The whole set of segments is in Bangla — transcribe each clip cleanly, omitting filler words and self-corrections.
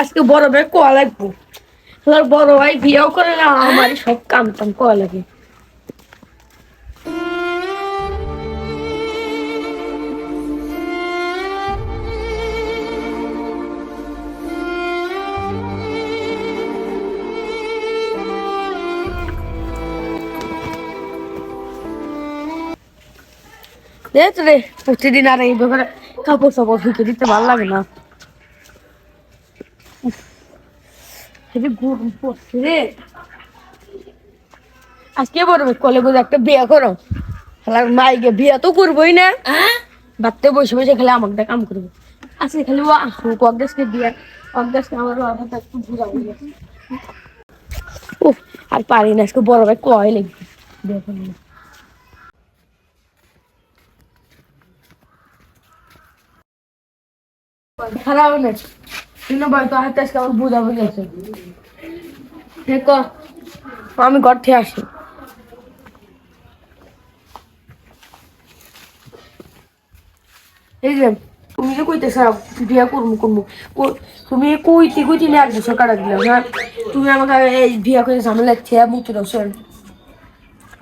আজকে বড় ভাই কোয়া লাগবো। বড় ভাই বিয়েও করে না, আমারই সব কাম টাম কোয়া লাগে। দেখ রে, প্রতিদিন আর এই ব্যাপারে কাপড় চাপড় শুকিয়ে দিতে ভালো লাগে না। গরম পড়ছে রে। আজকে বলবে কলে বলে একটা বিয়ে করো, মাইকে বিয়ে তো করবোই না, বাড়তে বসে বসে খেলে আমাকে কাম করবো। আজকে খালি ও আসুক, অগ্রেসকে বিয়ে, অগ্রেসকে আমার একটু বুঝাবো। উফ, আর পারি না, আজকে বড় ভাই কয় লাগবে বিয়ে করবো। খারাপ না শুনো ভাই, তো হাতে আজকে আমার বুঝা বুঝে আছে। আমি ঘর থেকে আসি। এই যে তুমি যে কইতেছ বিয়া করবো করবো, তুমি কইতে কইতে নিয়ে 1 বছর কাটা দিলাম। হ্যাঁ, তুমি আমাকে এই বিয়া করে ঝামেলা খেয়ে মুক্তি দাও শোন।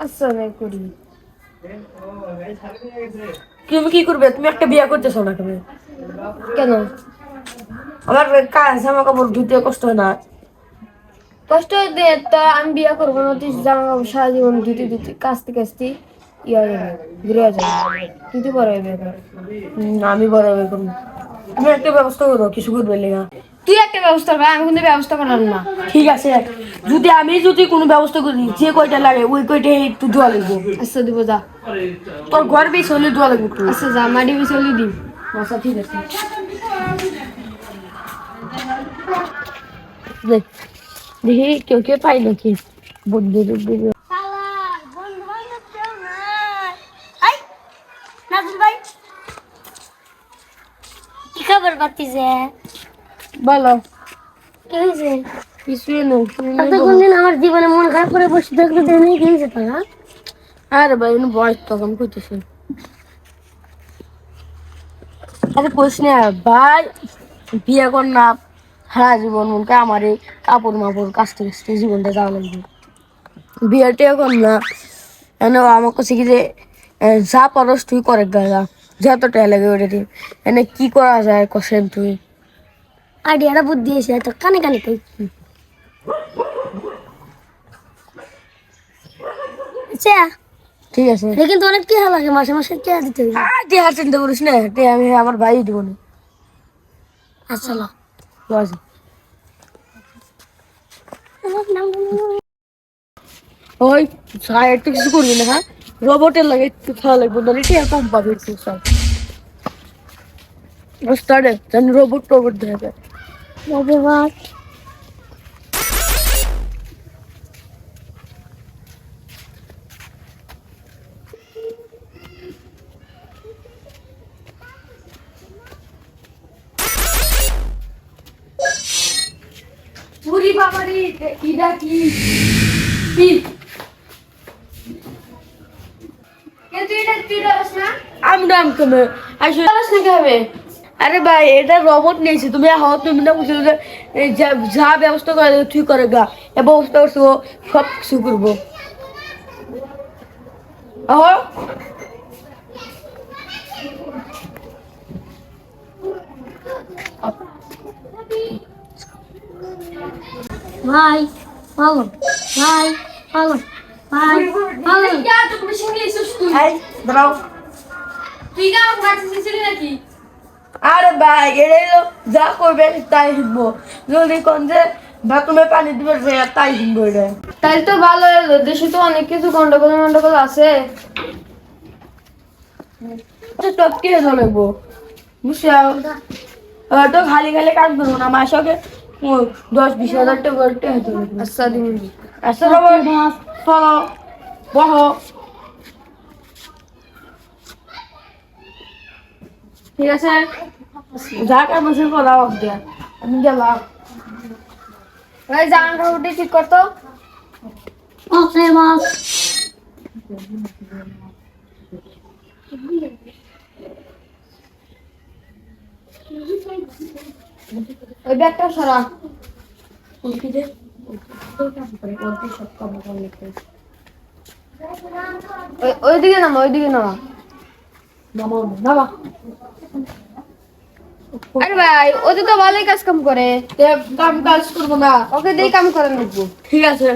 আচ্ছা ভাই করি। তুমি কি করবে? তুমি একটা বিয়া করতেছো না কেন? কেন? আমার কাজ জামা কাপড় ধুতে কষ্ট হয় না? কষ্ট দে তো, আমি বিয়া করবো না, তুই জামা কাপড় সারা জীবন ধুতে ধুতে কাচতে কাচতে ইয়া যাবে, ঘুরে যাবে। তুই তো বড় হয়ে আমি বড় হয়ে করবো। তুমি একটা ব্যবস্থা করো, কিছু করবে লেগা। তুই একটা ব্যবস্থা কর, আমি কিন্তু ব্যবস্থা করলাম না। ঠিক আছে, যদি কোনো ব্যবস্থা করি, যে কয়টা লাগে ওই কয়টা একটু ধোয়া লাগবো। আচ্ছা দিব, যা। তোর ঘর বেশ হলে ধোয়া লাগবে। আচ্ছা যা, মাটি বেশ হলে দিই। আচ্ছা ঠিক আছে। দেখি কেউ কেউ পাই নাকি বুদ্ধি টুদ্ধি। কি খবর পাচ্ছিস? বলো। কি হয়েছে? কিছুই নেই। কোনদিন আমার জীবনে মন খারাপ করে বসে থাকলে নেই, কি হয়েছে তোরা? আরে ভাই বয়স তখন করতেছি। আরে কোশ না ভাই, বিয়ে কর না, সারা জীবন মনকে আমার এই কাপড় মাপড় কাচতে কাচতে জীবনটা যাওয়া লাগবে। বিয়েটা কর না, এনে আমার কাছে কি যে যা পারস তুই করে গা, যতটা লাগে ওটা দিয়ে এনে কি করা যায় কষেন তুই। আইডিয়াটা বুদ্ধি এসে তো কানে কানে কই। আচ্ছা ঠিক আছে, কিন্তু অনেক টিহা লাগে, মাসে মাসে টিহা দিতে হবে। টিহার চিন্তা করিস না, আমি আমার ভাই দিব না। আচ্ছা না ঠিক আছে। ওই একটু কিছু করবি না, হ্যাঁ রোবটের লাগে একটু খেলা লাগবে, ধরে টিয়া কম পাবি একটু সব স্টার্টে যেন রোবট টোবট দেখা যায়। ধন্যবাদ। পুরি বাবারি ইডা কি কি আমরা কমে আসলে খাবে। আরে ভাই এটা রোবট নিয়েছে, তুমি তুমি না বুঝছো যে যা ব্যবস্থা করে তুই করে গা, এ ব্যবস্থা করছো সব কিছু করবো। আহ ভাই ভালো, ভাই ভালো, ভাই ভালো। দাঁড়াও। আরে ভাই এটাই যা করবে তাই শিখবো, যদি কোন যে বাথরুমে পানি দিবে তাই শিখবো এটা। তাই তো ভালো হলো, দেশে তো অনেক কিছু গন্ডগোল মন্ডগোল আছে। সব কি হয়ে লাগবো বুঝছো, তো খালি খালি কাজ করবো না, মাসকে 10-20 হাজার টাকা হতে লাগবে। আচ্ছা দিন। আচ্ছা বাবা চলো বহো। ঠিক আছে, যা কাজ বসে করাও দিয়া আমি গেলাম। ভাই জামা কাপড়টি ঠিক করতো। ওকে বস। ওই ব্যাগটা সরা। ওইদিকে নামা, ওইদিকে নামা। আরে ভাই ওদের তো ভালোই কাজ কাম করে, কাম কাজ করবো না। ওকে দিয়ে কাম করে নেবো। ঠিক আছে